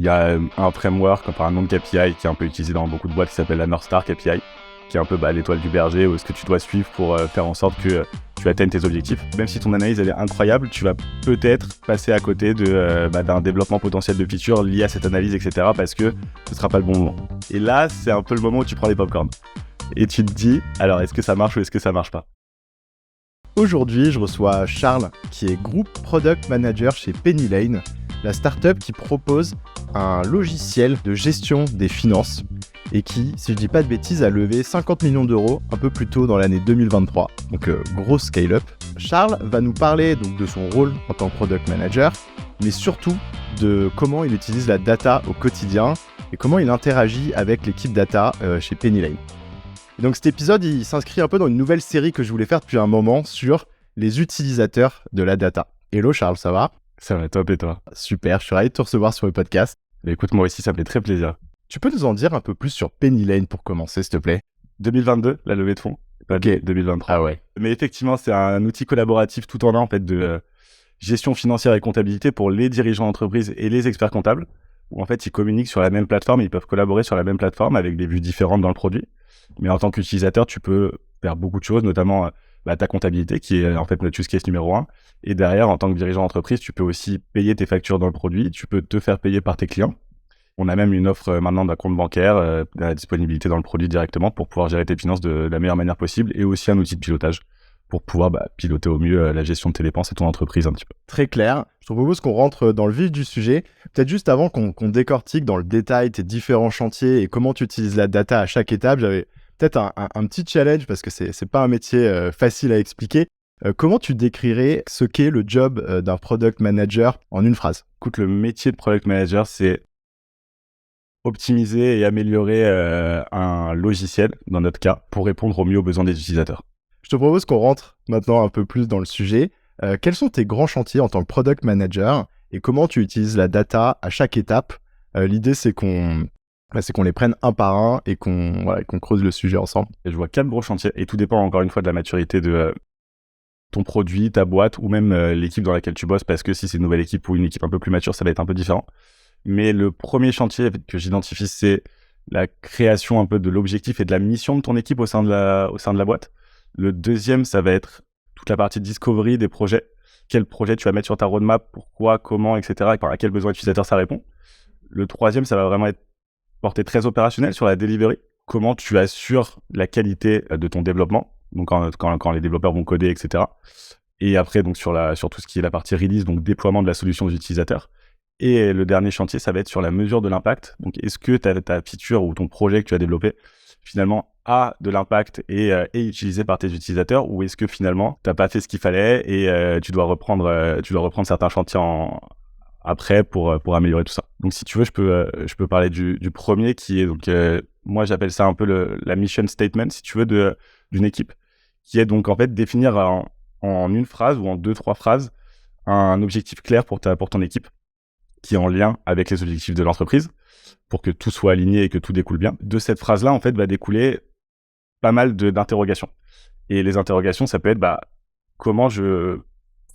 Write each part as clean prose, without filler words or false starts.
Il y a un framework, enfin un nom de KPI qui est un peu utilisé dans beaucoup de boîtes qui s'appelle la North Star KPI, qui est un peu l'étoile du berger, ou ce que tu dois suivre pour faire en sorte que tu atteignes tes objectifs. Même si ton analyse elle est incroyable, tu vas peut-être passer à côté d'un développement potentiel de features lié à cette analyse, etc. parce que ce ne sera pas le bon moment. Et là, c'est un peu le moment où tu prends les popcorns. Et tu te dis, alors est-ce que ça marche ou est-ce que ça marche pas ? Aujourd'hui, je reçois Charles, qui est Group Product Manager chez Pennylane, la startup qui propose un logiciel de gestion des finances et qui, si je dis pas de bêtises, a levé 50 millions d'euros un peu plus tôt dans l'année 2023, donc gros scale-up. Charles va nous parler donc de son rôle en tant que Product Manager, mais surtout de comment il utilise la data au quotidien et comment il interagit avec l'équipe data chez Pennylane. Et donc cet épisode, il s'inscrit un peu dans une nouvelle série que je voulais faire depuis un moment sur les utilisateurs de la data. Hello Charles, ça va ? Ça va top et toi ? Super, je suis ravi de te recevoir sur le podcast. Écoute, moi aussi, ça me fait très plaisir. Tu peux nous en dire un peu plus sur Pennylane pour commencer, s'il te plaît ? 2022, la levée de fonds. Pas Ok. 2023. Ah ouais. Mais effectivement, c'est un outil collaboratif tout en un, en fait, de gestion financière et comptabilité pour les dirigeants d'entreprise et les experts comptables, où en fait, ils communiquent sur la même plateforme, ils peuvent collaborer sur la même plateforme avec des vues différentes dans le produit. Mais en tant qu'utilisateur, tu peux faire beaucoup de choses, notamment ta comptabilité, qui est en fait notre use case numéro 1. Et derrière, en tant que dirigeant d'entreprise, tu peux aussi payer tes factures dans le produit, tu peux te faire payer par tes clients. On a même une offre maintenant d'un compte bancaire, de la disponibilité dans le produit directement pour pouvoir gérer tes finances de la meilleure manière possible, et aussi un outil de pilotage pour pouvoir piloter au mieux la gestion de tes dépenses et ton entreprise un petit peu. Très clair. Je te propose qu'on rentre dans le vif du sujet. Peut-être juste avant qu'on décortique dans le détail tes différents chantiers et comment tu utilises la data à chaque étape, j'avais peut-être un petit challenge parce que c'est pas un métier facile à expliquer. Comment tu décrirais ce qu'est le job d'un product manager en une phrase ? Écoute, le métier de product manager, c'est optimiser et améliorer un logiciel, dans notre cas, pour répondre au mieux aux besoins des utilisateurs. Je te propose qu'on rentre maintenant un peu plus dans le sujet. Quels sont tes grands chantiers en tant que product manager et comment tu utilises la data à chaque étape ? L'idée, c'est qu'on les prenne un par un et qu'on creuse le sujet ensemble. Et je vois 4 gros chantiers, et tout dépend encore une fois de la maturité de ton produit, ta boîte, ou même l'équipe dans laquelle tu bosses, parce que si c'est une nouvelle équipe ou une équipe un peu plus mature, ça va être un peu différent. Mais le premier chantier que j'identifie, c'est la création un peu de l'objectif et de la mission de ton équipe au sein de la boîte. Le deuxième, ça va être toute la partie discovery des projets. Quel projet tu vas mettre sur ta roadmap, pourquoi, comment, etc. Et à quel besoin utilisateur ça répond. Le troisième, ça va vraiment être porté très opérationnel sur la delivery. Comment tu assures la qualité de ton développement, donc quand les développeurs vont coder, etc. Et après, donc sur tout ce qui est la partie release, donc déploiement de la solution aux utilisateurs. Et le dernier chantier, ça va être sur la mesure de l'impact. Donc, est-ce que ta feature ou ton projet que tu as développé, finalement, a de l'impact et est utilisé par tes utilisateurs, ou est-ce que finalement, tu n'as pas fait ce qu'il fallait et tu dois reprendre certains chantiers après pour améliorer tout ça. Donc, si tu veux, je peux parler du premier qui est, donc, moi, j'appelle ça un peu la mission statement, si tu veux, d'une équipe, qui est donc, en fait, définir en une phrase ou en 2-3 phrases un objectif clair pour ton équipe, qui est en lien avec les objectifs de l'entreprise, pour que tout soit aligné et que tout découle bien. De cette phrase-là, en fait, va découler pas mal d'interrogations. Et les interrogations, ça peut être comment je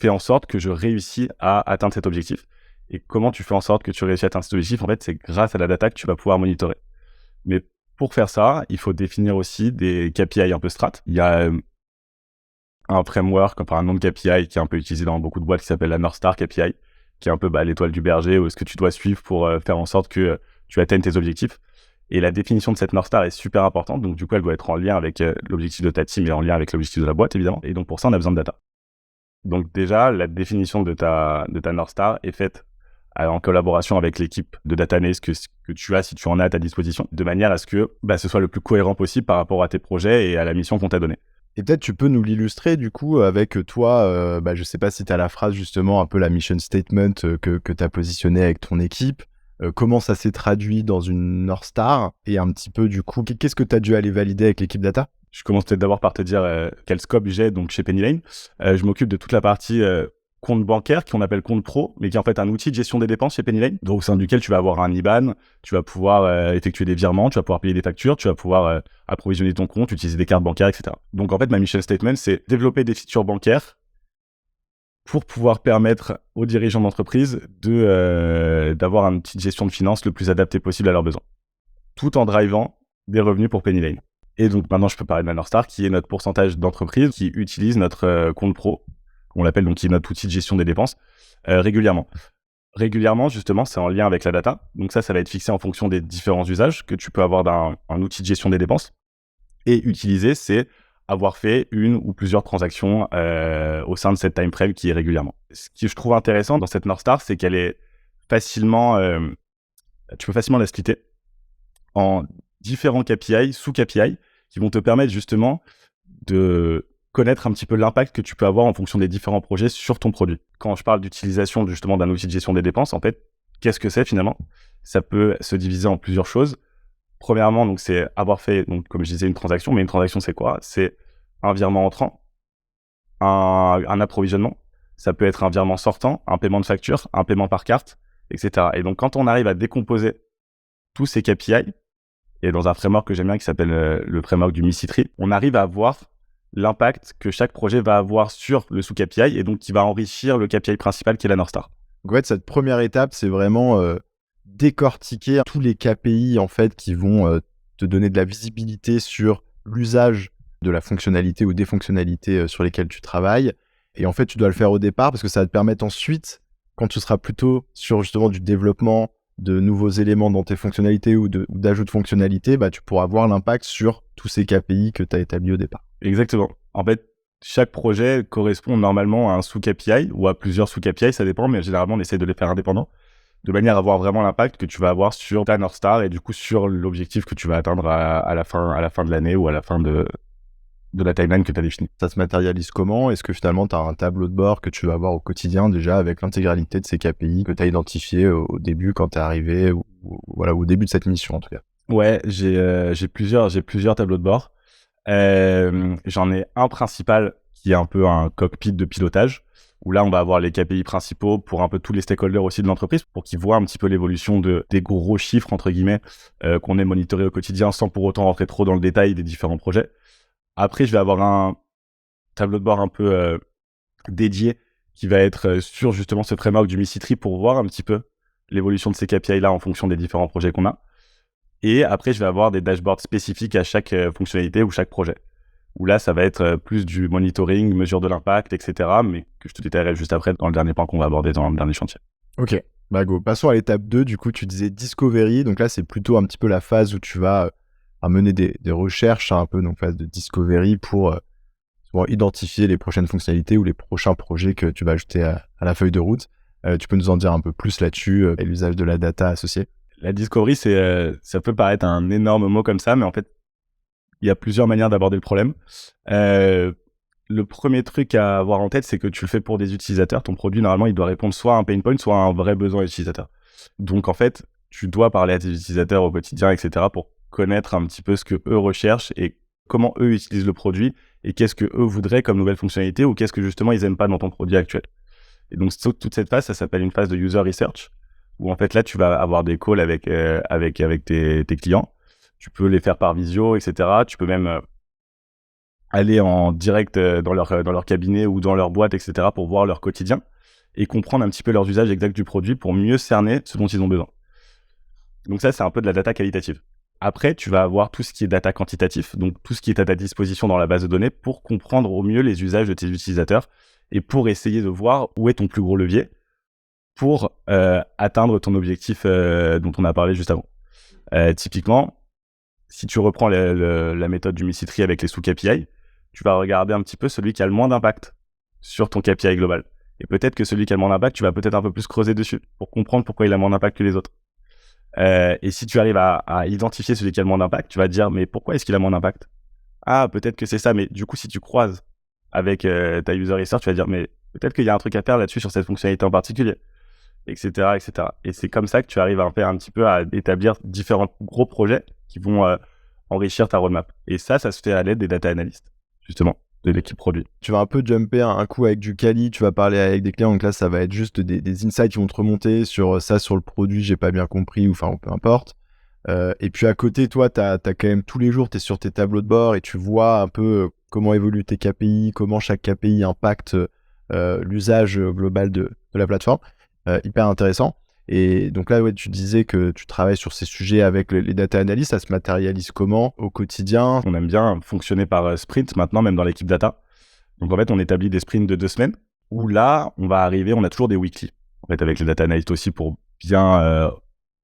fais en sorte que je réussis à atteindre cet objectif. Et comment tu fais en sorte que tu réussis à atteindre cet objectif, en fait, c'est grâce à la data que tu vas pouvoir monitorer. Mais pour faire ça, il faut définir aussi des KPI un peu strat. Il y a un framework, enfin un nom de KPI qui est un peu utilisé dans beaucoup de boîtes qui s'appelle la North Star KPI, qui est un peu l'étoile du berger, ou ce que tu dois suivre pour faire en sorte que tu atteignes tes objectifs. Et la définition de cette North Star est super importante, donc du coup, elle doit être en lien avec l'objectif de ta team et en lien avec l'objectif de la boîte, évidemment. Et donc pour ça, on a besoin de data. Donc déjà, la définition de ta North Star est faite en collaboration avec l'équipe de data analyst que tu as, si tu en as à ta disposition, de manière à ce que ce soit le plus cohérent possible par rapport à tes projets et à la mission qu'on t'a donnée. Et peut-être tu peux nous l'illustrer du coup avec toi, je sais pas si tu as la phrase justement, un peu la mission statement que tu as positionné avec ton équipe, comment ça s'est traduit dans une North Star et un petit peu du coup, qu'est-ce que tu as dû aller valider avec l'équipe data ? Je commence peut-être d'abord par te dire quel scope j'ai donc chez Pennylane. Je m'occupe de toute la partie compte bancaire qu'on appelle compte pro, mais qui est en fait un outil de gestion des dépenses chez Pennylane, donc au sein duquel tu vas avoir un IBAN, tu vas pouvoir effectuer des virements, tu vas pouvoir payer des factures, tu vas pouvoir approvisionner ton compte, utiliser des cartes bancaires, etc. Donc en fait, ma mission statement, c'est développer des features bancaires pour pouvoir permettre aux dirigeants d'entreprise d'avoir un outil de gestion de finances le plus adapté possible à leurs besoins, tout en drivant des revenus pour Penny Lane. Et donc maintenant, je peux parler de la North Star, qui est notre pourcentage d'entreprises qui utilisent notre compte pro, on l'appelle donc qui est notre outil de gestion des dépenses, régulièrement. Régulièrement, justement, c'est en lien avec la data. Donc ça va être fixé en fonction des différents usages que tu peux avoir d'un outil de gestion des dépenses. Et utiliser, c'est avoir fait une ou plusieurs transactions au sein de cette time frame qui est régulièrement. Ce que je trouve intéressant dans cette North Star, c'est qu'elle est facilement... tu peux facilement la splitter en différents KPI, sous-KPI, qui vont te permettre justement de connaître un petit peu l'impact que tu peux avoir en fonction des différents projets sur ton produit. Quand je parle d'utilisation justement d'un outil de gestion des dépenses, en fait, qu'est-ce que c'est finalement ? Ça peut se diviser en plusieurs choses. Premièrement, donc, c'est avoir fait, donc, comme je disais, une transaction. Mais une transaction, c'est quoi ? C'est un virement entrant, un approvisionnement. Ça peut être un virement sortant, un paiement de facture, un paiement par carte, etc. Et donc, quand on arrive à décomposer tous ces KPI, et dans un framework que j'aime bien qui s'appelle le framework du Missy-Tree, on arrive à voir l'impact que chaque projet va avoir sur le sous-KPI et donc qui va enrichir le KPI principal qui est la North Star. Donc en fait, cette première étape, c'est vraiment décortiquer tous les KPI en fait, qui vont te donner de la visibilité sur l'usage de la fonctionnalité ou des fonctionnalités sur lesquelles tu travailles. Et en fait, tu dois le faire au départ parce que ça va te permettre ensuite, quand tu seras plutôt sur justement du développement de nouveaux éléments dans tes fonctionnalités ou d'ajout de fonctionnalités, bah, tu pourras voir l'impact sur tous ces KPI que tu as établis au départ. Exactement. En fait, chaque projet correspond normalement à un sous-KPI ou à plusieurs sous-KPI, ça dépend, mais généralement, on essaie de les faire indépendants, de manière à voir vraiment l'impact que tu vas avoir sur ta North Star et du coup sur l'objectif que tu vas atteindre à la fin de l'année ou à la fin de la timeline que tu as définie. Ça se matérialise comment ? Est-ce que finalement, tu as un tableau de bord que tu vas avoir au quotidien déjà avec l'intégralité de ces KPI que tu as identifiés au début quand tu es arrivé ou voilà, au début de cette mission en tout cas ? Ouais, j'ai plusieurs tableaux de bord. J'en ai un principal qui est un peu un cockpit de pilotage où là on va avoir les KPI principaux pour un peu tous les stakeholders aussi de l'entreprise pour qu'ils voient un petit peu l'évolution des gros chiffres entre guillemets qu'on est monitoré au quotidien sans pour autant rentrer trop dans le détail des différents projets. Après je vais avoir un tableau de bord un peu dédié qui va être sur justement ce framework du Missy-Tree pour voir un petit peu l'évolution de ces KPI là en fonction des différents projets qu'on a. Et après, je vais avoir des dashboards spécifiques à chaque fonctionnalité ou chaque projet. Où là, ça va être plus du monitoring, mesure de l'impact, etc. Mais que je te détaillerai juste après dans le dernier point qu'on va aborder dans le dernier chantier. Ok, bah go. Passons à l'étape 2. Du coup, tu disais discovery. Donc là, c'est plutôt un petit peu la phase où tu vas mener des recherches, un peu donc phase de discovery pour identifier les prochaines fonctionnalités ou les prochains projets que tu vas ajouter à la feuille de route. Tu peux nous en dire un peu plus là-dessus et l'usage de la data associée ? La discovery, ça peut paraître un énorme mot comme ça, mais en fait, il y a plusieurs manières d'aborder le problème. Le premier truc à avoir en tête, c'est que tu le fais pour des utilisateurs. Ton produit, normalement, il doit répondre soit à un pain point, soit à un vrai besoin utilisateur. Donc, en fait, tu dois parler à tes utilisateurs au quotidien, etc., pour connaître un petit peu ce que eux recherchent et comment eux utilisent le produit et qu'est-ce que eux voudraient comme nouvelle fonctionnalité ou qu'est-ce que justement ils aiment pas dans ton produit actuel. Et donc, toute cette phase, ça s'appelle une phase de user research, où en fait là, tu vas avoir des calls avec tes clients. Tu peux les faire par visio, etc. Tu peux même aller en direct dans leur cabinet ou dans leur boîte, etc. pour voir leur quotidien et comprendre un petit peu leurs usages exacts du produit pour mieux cerner ce dont ils ont besoin. Donc ça, c'est un peu de la data qualitative. Après, tu vas avoir tout ce qui est data quantitatif, donc tout ce qui est à ta disposition dans la base de données pour comprendre au mieux les usages de tes utilisateurs et pour essayer de voir où est ton plus gros levier pour atteindre ton objectif dont on a parlé juste avant. Typiquement, si tu reprends la méthode du Missy-Tree avec les sous-KPI, tu vas regarder un petit peu celui qui a le moins d'impact sur ton KPI global. Et peut-être que celui qui a le moins d'impact, tu vas peut-être un peu plus creuser dessus pour comprendre pourquoi il a moins d'impact que les autres. Et si tu arrives à identifier celui qui a le moins d'impact, tu vas te dire, mais pourquoi est-ce qu'il a moins d'impact ? Ah, peut-être que c'est ça, mais du coup, si tu croises avec ta user research, tu vas dire, mais peut-être qu'il y a un truc à faire là-dessus sur cette fonctionnalité en particulier, etc., etc. Et c'est comme ça que tu arrives à faire un petit peu à établir différents gros projets qui vont enrichir ta roadmap. Et ça se fait à l'aide des data analysts, justement, de l'équipe produit. Tu vas un peu jumper un coup avec du quali, tu vas parler avec des clients, donc là, ça va être juste des insights qui vont te remonter sur ça, sur le produit, j'ai pas bien compris, ou enfin, peu importe. Et puis à côté, toi, t'as quand même tous les jours, t'es sur tes tableaux de bord et tu vois un peu comment évoluent tes KPI, comment chaque KPI impacte l'usage global de la plateforme. Hyper intéressant. Et donc là, ouais, tu disais que tu travailles sur ces sujets avec les data analysts. Ça se matérialise comment au quotidien? On aime bien fonctionner par sprint maintenant, même dans l'équipe data. Donc en fait, on établit des sprints de 2 semaines où là, on a toujours des weekly. En fait, avec les data analysts aussi pour bien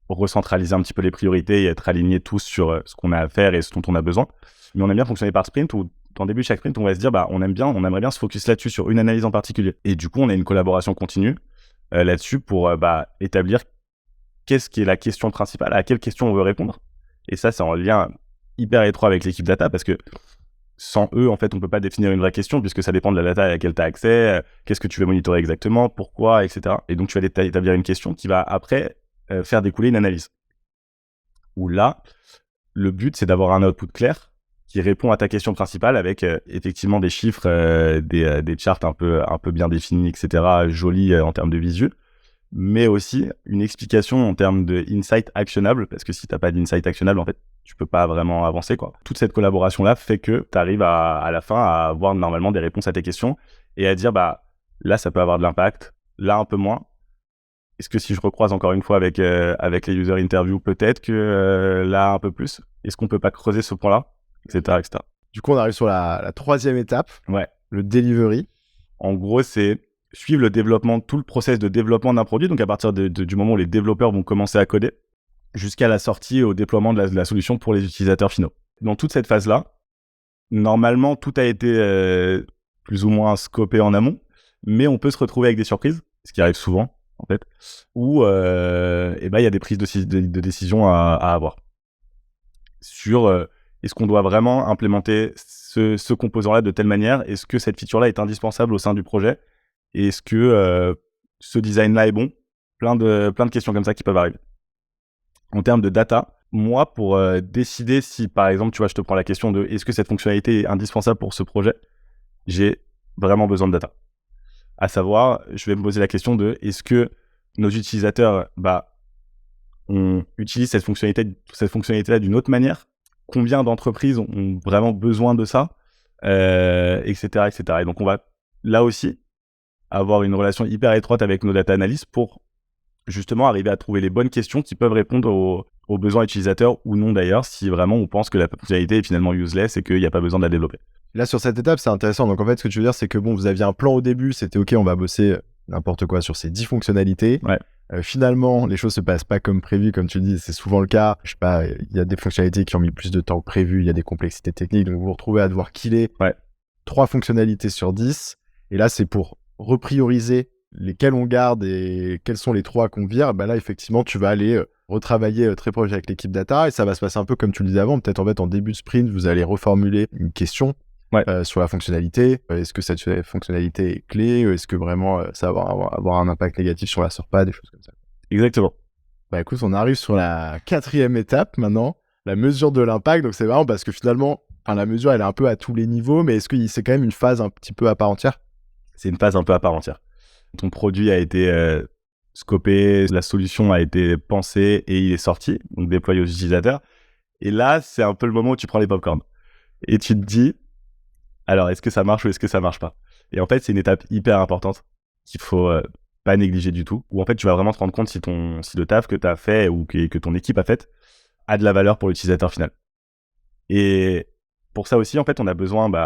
recentraliser un petit peu les priorités et être alignés tous sur ce qu'on a à faire et ce dont on a besoin. Mais on aime bien fonctionner par sprint où, dans le début de chaque sprint, on va se dire, on aimerait bien se focus là-dessus sur une analyse en particulier. Et du coup, on a une collaboration continue là-dessus pour établir qu'est-ce qui est la question principale, à quelle question on veut répondre. Et ça, c'est en lien hyper étroit avec l'équipe data parce que sans eux, en fait, on peut pas définir une vraie question puisque ça dépend de la data à laquelle tu as accès, qu'est-ce que tu veux monitorer exactement, pourquoi, etc. Et donc, tu vas établir une question qui va après faire découler une analyse. Où là, le but, c'est d'avoir un output clair qui répond à ta question principale avec effectivement des chiffres, des charts un peu bien définis, etc., jolis en termes de visu, mais aussi une explication en termes de insight actionnable, parce que si t'as pas d'insight actionnable, en fait, tu peux pas vraiment avancer, quoi. Toute cette collaboration-là fait que tu arrives à la fin à avoir normalement des réponses à tes questions et à dire, là, ça peut avoir de l'impact, là, un peu moins. Est-ce que si je recroise encore une fois avec les user interviews, peut-être que là, un peu plus? Est-ce qu'on peut pas creuser ce point-là, etc., etc. Du coup, on arrive sur la troisième étape, Ouais. le delivery. En gros, c'est suivre le développement, tout le process de développement d'un produit, donc à partir du moment où les développeurs vont commencer à coder, jusqu'à la sortie et au déploiement de la solution pour les utilisateurs finaux. Dans toute cette phase-là, normalement, tout a été plus ou moins scopé en amont, mais on peut se retrouver avec des surprises, ce qui arrive souvent, en fait, où y a des prises de décision à avoir. Sur est-ce qu'on doit vraiment implémenter ce composant-là de telle manière? Est-ce que cette feature-là est indispensable au sein du projet? Et est-ce que ce design-là est bon? Plein de questions comme ça qui peuvent arriver. En termes de data, moi, pour décider si, par exemple, tu vois, je te prends la question de est-ce que cette fonctionnalité est indispensable pour ce projet, j'ai vraiment besoin de data. À savoir, je vais me poser la question de est-ce que nos utilisateurs on utilise cette fonctionnalité-là d'une autre manière? Combien d'entreprises ont vraiment besoin de ça, etc., etc. Et donc, on va là aussi avoir une relation hyper étroite avec nos data analysts pour justement arriver à trouver les bonnes questions qui peuvent répondre aux besoins utilisateurs ou non d'ailleurs, si vraiment on pense que la fonctionnalité est finalement useless et qu'il n'y a pas besoin de la développer. Là, sur cette étape, c'est intéressant. Donc, en fait, ce que tu veux dire, c'est que vous aviez un plan au début, c'était OK, on va bosser n'importe quoi sur ces 10 fonctionnalités. Ouais. Finalement, les choses se passent pas comme prévu, comme tu le dis, c'est souvent le cas. Je sais pas, il y a des fonctionnalités qui ont mis plus de temps que prévu, il y a des complexités techniques, donc vous vous retrouvez à devoir killer 3 fonctionnalités sur 10. Et là, c'est pour reprioriser lesquelles on garde et quels sont les 3 qu'on vire. Là, effectivement, tu vas aller retravailler très proche avec l'équipe data et ça va se passer un peu comme tu le disais avant. Peut-être en fait, en début de sprint, vous allez reformuler une question sur la fonctionnalité. Est-ce que cette fonctionnalité est clé? Est-ce que vraiment ça va avoir un impact négatif sur la sort pas? Des choses comme ça. Exactement. Écoute, on arrive sur la 4e étape maintenant, la mesure de l'impact. Donc, c'est marrant parce que finalement, la mesure, elle est un peu à tous les niveaux, mais est-ce que c'est quand même une phase un petit peu à part entière? C'est une phase un peu à part entière. Ton produit a été scopé, la solution a été pensée et il est sorti, donc déployé aux utilisateurs. Et là, c'est un peu le moment où tu prends les popcorns. Et tu te dis, alors, est-ce que ça marche ou est-ce que ça marche pas? Et en fait, c'est une étape hyper importante qu'il faut pas négliger du tout, où en fait, tu vas vraiment te rendre compte si le taf que tu as fait ou que ton équipe a fait a de la valeur pour l'utilisateur final. Et pour ça aussi, en fait, on a besoin de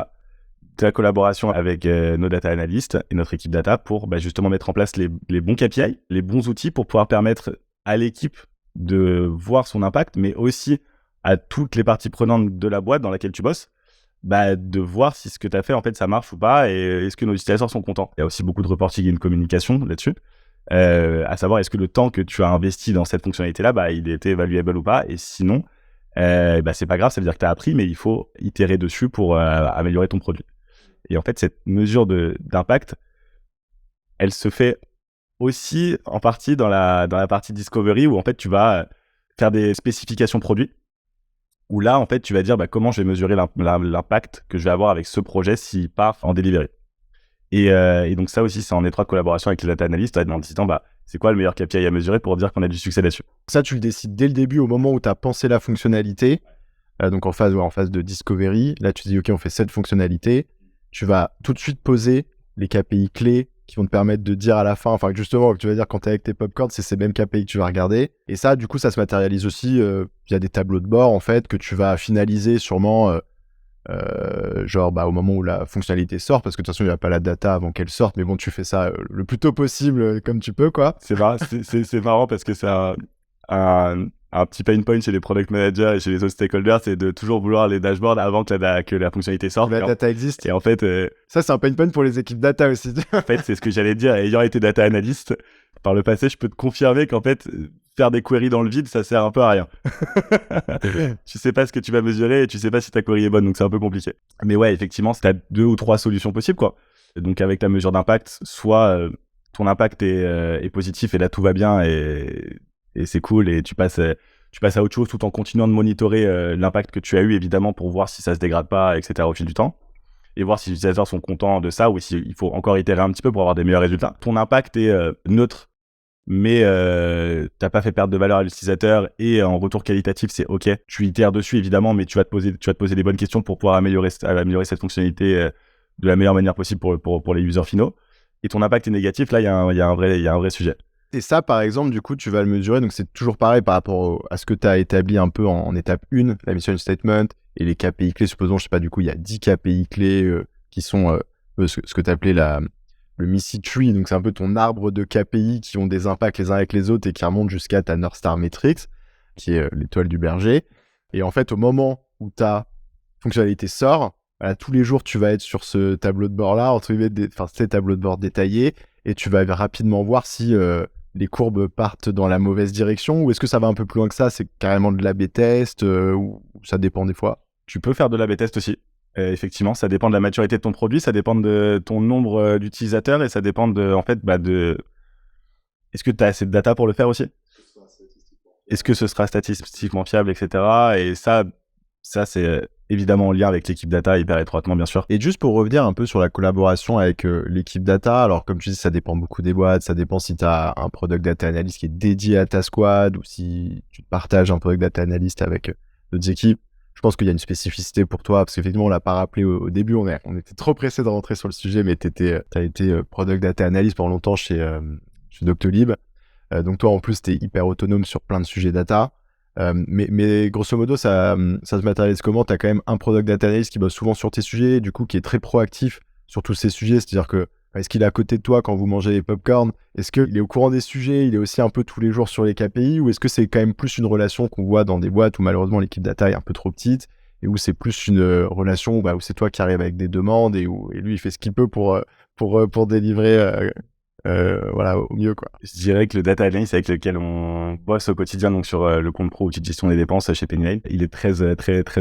la collaboration avec nos data analysts et notre équipe data pour justement mettre en place les bons KPI, les bons outils pour pouvoir permettre à l'équipe de voir son impact, mais aussi à toutes les parties prenantes de la boîte dans laquelle tu bosses, de voir si ce que tu as fait, en fait, ça marche ou pas et est-ce que nos utilisateurs sont contents. Il y a aussi beaucoup de reporting et de communication là-dessus, à savoir est-ce que le temps que tu as investi dans cette fonctionnalité-là, il était valuable ou pas, et sinon, c'est pas grave, ça veut dire que tu as appris, mais il faut itérer dessus pour améliorer ton produit. Et en fait, cette mesure d'impact, elle se fait aussi en partie dans la partie discovery où en fait, tu vas faire des spécifications produits où là, en fait, tu vas dire comment je vais mesurer l'impact que je vais avoir avec ce projet s'il part en delivery. Et donc ça aussi, c'est en étroite collaboration avec les data analysts en disant c'est quoi le meilleur KPI à mesurer pour dire qu'on a du succès là-dessus. Ça, tu le décides dès le début, au moment où tu as pensé la fonctionnalité, donc en phase de discovery. Là, tu dis OK, on fait cette fonctionnalité. Tu vas tout de suite poser les KPI clés qui vont te permettre de dire à la fin, enfin justement, que tu vas dire quand tu es avec tes popcorns, c'est ces mêmes KPI que tu vas regarder. Et ça, du coup, ça se matérialise aussi via des tableaux de bord, en fait, que tu vas finaliser sûrement au moment où la fonctionnalité sort, parce que de toute façon, il n'y a pas la data avant qu'elle sorte, mais bon, tu fais ça le plus tôt possible, comme tu peux, quoi. C'est marrant parce que c'est un petit pain point chez les product managers et chez les autres stakeholders, c'est de toujours vouloir les dashboards avant que la fonctionnalité sorte. La data existe. Et en fait, ça, c'est un pain point pour les équipes data aussi. en fait, c'est ce que j'allais dire. Ayant été data analyst par le passé, je peux te confirmer qu'en fait, faire des queries dans le vide, ça sert un peu à rien. Tu sais pas ce que tu vas mesurer et tu sais pas si ta query est bonne, donc c'est un peu compliqué. Mais ouais, effectivement, tu as 2 ou 3 solutions possibles, quoi. Donc avec ta mesure d'impact, soit ton impact est positif et là tout va bien et c'est cool et tu passes à autre chose tout en continuant de monitorer l'impact que tu as eu, évidemment, pour voir si ça se dégrade pas, etc. au fil du temps. Et voir si les utilisateurs sont contents de ça ou s'il faut encore itérer un petit peu pour avoir des meilleurs résultats. Ton impact est neutre, mais t'as pas fait perdre de valeur à l'utilisateur et en retour qualitatif, c'est OK. Tu itères dessus, évidemment, mais tu vas te poser les bonnes questions pour pouvoir améliorer cette fonctionnalité de la meilleure manière possible pour les users finaux. Et ton impact est négatif, là, il y a un vrai sujet. Et ça, par exemple, du coup, tu vas le mesurer. Donc, c'est toujours pareil par rapport à ce que tu as établi un peu en étape 1, la mission statement et les KPI clés. Supposons, je sais pas, du coup, il y a 10 KPI clés qui sont ce que tu appelais le Missy Tree. Donc, c'est un peu ton arbre de KPI qui ont des impacts les uns avec les autres et qui remontent jusqu'à ta North Star Metrics, qui est l'étoile du berger. Et en fait, au moment où ta fonctionnalité sort, voilà, tous les jours, tu vas être sur ce tableau de bord-là, entre guillemets, ces tableaux de bord détaillés, et tu vas rapidement voir si les courbes partent dans la mauvaise direction, ou est-ce que ça va un peu plus loin que ça, c'est carrément de l'A/B test, ou ça dépend des fois? Tu peux faire de l'A/B test aussi. Effectivement, ça dépend de la maturité de ton produit, ça dépend de ton nombre d'utilisateurs et ça dépend de est-ce que tu as assez de data pour le faire aussi? Est-ce que ce sera statistiquement fiable, etc. Et ça c'est évidemment en lien avec l'équipe data hyper étroitement, bien sûr. Et juste pour revenir un peu sur la collaboration avec l'équipe data, alors comme tu dis, ça dépend beaucoup des boîtes, ça dépend si tu as un product data analyst qui est dédié à ta squad ou si tu partages un product data analyst avec d'autres équipes. Je pense qu'il y a une spécificité pour toi, parce qu'effectivement, on l'a pas rappelé au début, on était trop pressé de rentrer sur le sujet, mais tu as été product data analyst pendant longtemps chez Doctolib. Donc toi, en plus, tu es hyper autonome sur plein de sujets data. Mais grosso modo, ça se matérialise comment? Tu as quand même un product data analyst qui bosse souvent sur tes sujets, du coup, qui est très proactif sur tous ces sujets. C'est-à-dire que est-ce qu'il est à côté de toi quand vous mangez les popcorn? Est-ce qu'il est au courant des sujets? Il est aussi un peu tous les jours sur les KPI? Ou est-ce que c'est quand même plus une relation qu'on voit dans des boîtes où malheureusement l'équipe data est un peu trop petite et où c'est plus une relation où c'est toi qui arrives avec des demandes et lui il fait ce qu'il peut pour délivrer au mieux, quoi. Je dirais que le data analyst avec lequel on bosse au quotidien, donc sur le compte pro outil de gestion des dépenses chez Pennylane, il est très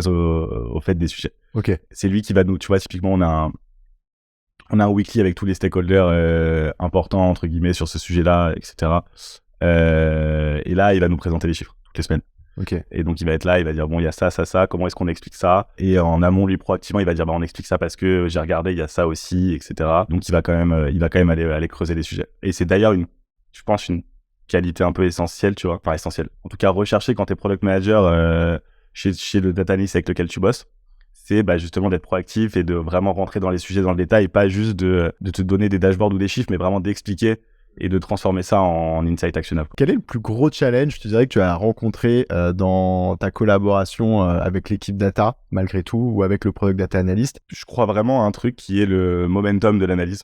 au fait des sujets. Ok. C'est lui qui va nous, tu vois, typiquement on a un weekly avec tous les stakeholders importants entre guillemets sur ce sujet-là, etc. Et là, il va nous présenter les chiffres toutes les semaines. Okay. Et donc il va être là, il va dire bon, il y a ça, comment est-ce qu'on explique ça? Et en amont, lui proactivement, il va dire on explique ça parce que j'ai regardé, il y a ça aussi, etc. Donc il va quand même aller creuser les sujets. Et c'est d'ailleurs je pense une qualité un peu essentielle, tu vois, enfin essentielle. En tout cas, rechercher quand t'es product manager chez le data analyst avec lequel tu bosses, c'est justement d'être proactif et de vraiment rentrer dans les sujets dans le détail, et pas juste de te donner des dashboards ou des chiffres, mais vraiment d'expliquer et de transformer ça en insight actionnable. Quel est le plus gros challenge, tu dirais, que tu as rencontré dans ta collaboration avec l'équipe data, malgré tout, ou avec le product data analyst? Je crois vraiment à un truc qui est le momentum de l'analyse.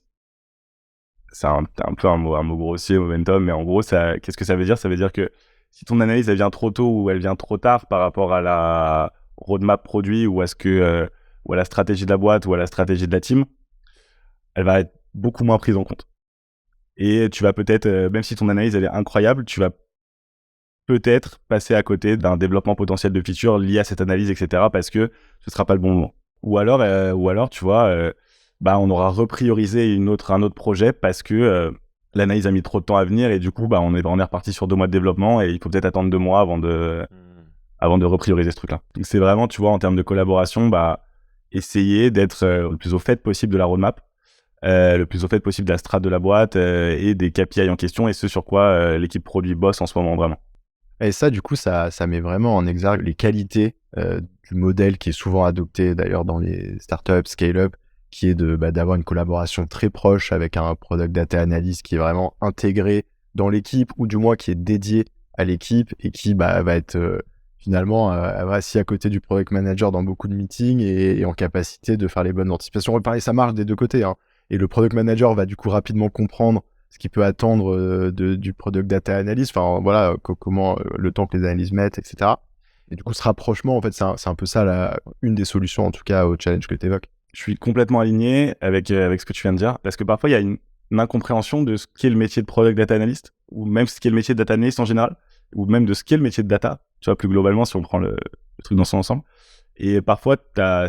C'est un peu un mot grossier, momentum, mais en gros, qu'est-ce que ça veut dire? Ça veut dire que si ton analyse, elle vient trop tôt ou elle vient trop tard par rapport à la roadmap produit ou à la stratégie de la boîte ou à la stratégie de la team, elle va être beaucoup moins prise en compte. Et tu vas peut-être, même si ton analyse elle est incroyable, tu vas peut-être passer à côté d'un développement potentiel de features lié à cette analyse, etc. parce que ce sera pas le bon moment. Ou alors tu vois, on aura repriorisé un autre projet parce que l'analyse a mis trop de temps à venir et du coup, on est reparti sur 2 mois de développement et il faut peut-être attendre 2 mois avant de reprioriser ce truc-là. Donc c'est vraiment, tu vois, en termes de collaboration, essayer d'être le plus au fait possible de la roadmap, le plus au fait possible de la strat de la boîte et des KPI en question et ce sur quoi l'équipe produit bosse en ce moment vraiment. Et ça, du coup, ça met vraiment en exergue les qualités du modèle qui est souvent adopté d'ailleurs dans les startups, scale-up qui est d'avoir une collaboration très proche avec un product data analyst qui est vraiment intégré dans l'équipe, ou du moins qui est dédié à l'équipe et qui va être finalement assis à côté du product manager dans beaucoup de meetings et en capacité de faire les bonnes anticipations. Pareil, ça marche des deux côtés, hein. Et le product manager va du coup rapidement comprendre ce qu'il peut attendre du product data analyst, enfin voilà, comment le temps que les analyses mettent, etc. Et du coup, ce rapprochement, en fait, c'est un peu ça, une des solutions, en tout cas, au challenge que tu évoques. Je suis complètement aligné avec ce que tu viens de dire, parce que parfois, il y a une incompréhension de ce qu'est le métier de product data analyst, ou même ce qu'est le métier de data analyst en général, ou même de ce qu'est le métier de data, tu vois, plus globalement, si on prend le truc dans son ensemble. Et parfois, tu as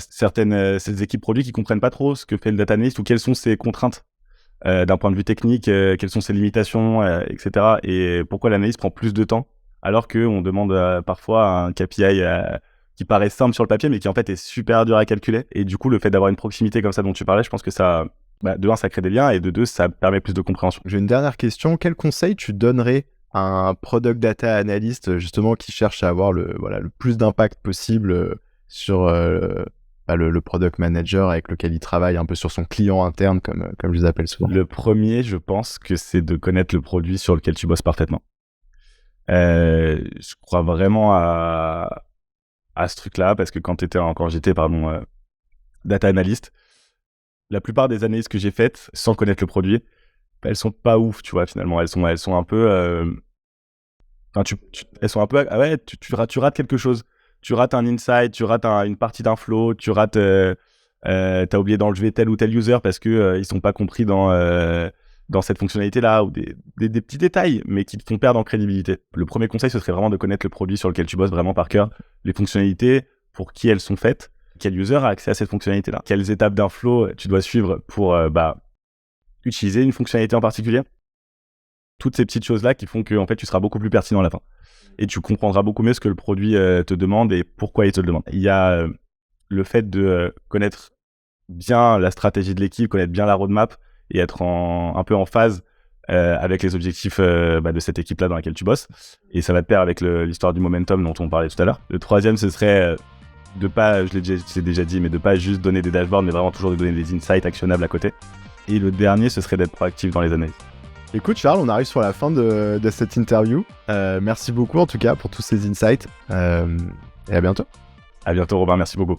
ces équipes produits qui comprennent pas trop ce que fait le data analyst ou quelles sont ses contraintes d'un point de vue technique, quelles sont ses limitations, etc. Et pourquoi l'analyse prend plus de temps, alors qu'on demande parfois un KPI qui paraît simple sur le papier, mais qui en fait est super dur à calculer. Et du coup, le fait d'avoir une proximité comme ça dont tu parlais, je pense que ça, de un, ça crée des liens, et de deux, ça permet plus de compréhension. J'ai une dernière question. Quel conseil tu donnerais à un product data analyst, justement, qui cherche à avoir le plus d'impact possible sur le product manager avec lequel il travaille, un peu sur son client interne, comme je les appelle souvent? Le premier, je pense que c'est de connaître le produit sur lequel tu bosses parfaitement. Je crois vraiment à ce truc-là, parce que quand j'étais data analyst, la plupart des analyses que j'ai faites sans connaître le produit, elles sont pas ouf, tu vois, finalement. Elles sont un peu... elles sont un peu... Ah ouais, tu rates quelque chose. Tu rates un insight, tu rates une partie d'un flow, tu rates... t'as oublié d'enlever tel ou tel user parce que ils sont pas compris dans cette fonctionnalité-là, ou des petits détails, mais qui te font perdre en crédibilité. Le premier conseil, ce serait vraiment de connaître le produit sur lequel tu bosses vraiment par cœur, les fonctionnalités, pour qui elles sont faites, quel user a accès à cette fonctionnalité-là, quelles étapes d'un flow tu dois suivre pour utiliser une fonctionnalité en particulier. Toutes ces petites choses-là qui font que en fait, tu seras beaucoup plus pertinent à la fin. Et tu comprendras beaucoup mieux ce que le produit te demande et pourquoi il te le demande. Il y a le fait de connaître bien la stratégie de l'équipe, connaître bien la roadmap et être un peu en phase avec les objectifs de cette équipe-là dans laquelle tu bosses. Et ça va de pair avec l'histoire du momentum dont on parlait tout à l'heure. Le troisième, ce serait de pas, je l'ai déjà dit, mais de pas juste donner des dashboards, mais vraiment toujours de donner des insights actionnables à côté. Et le dernier, ce serait d'être proactif dans les analyses. Écoute Charles, on arrive sur la fin de cette interview. Merci beaucoup en tout cas pour tous ces insights. Et à bientôt. À bientôt Robin, merci beaucoup.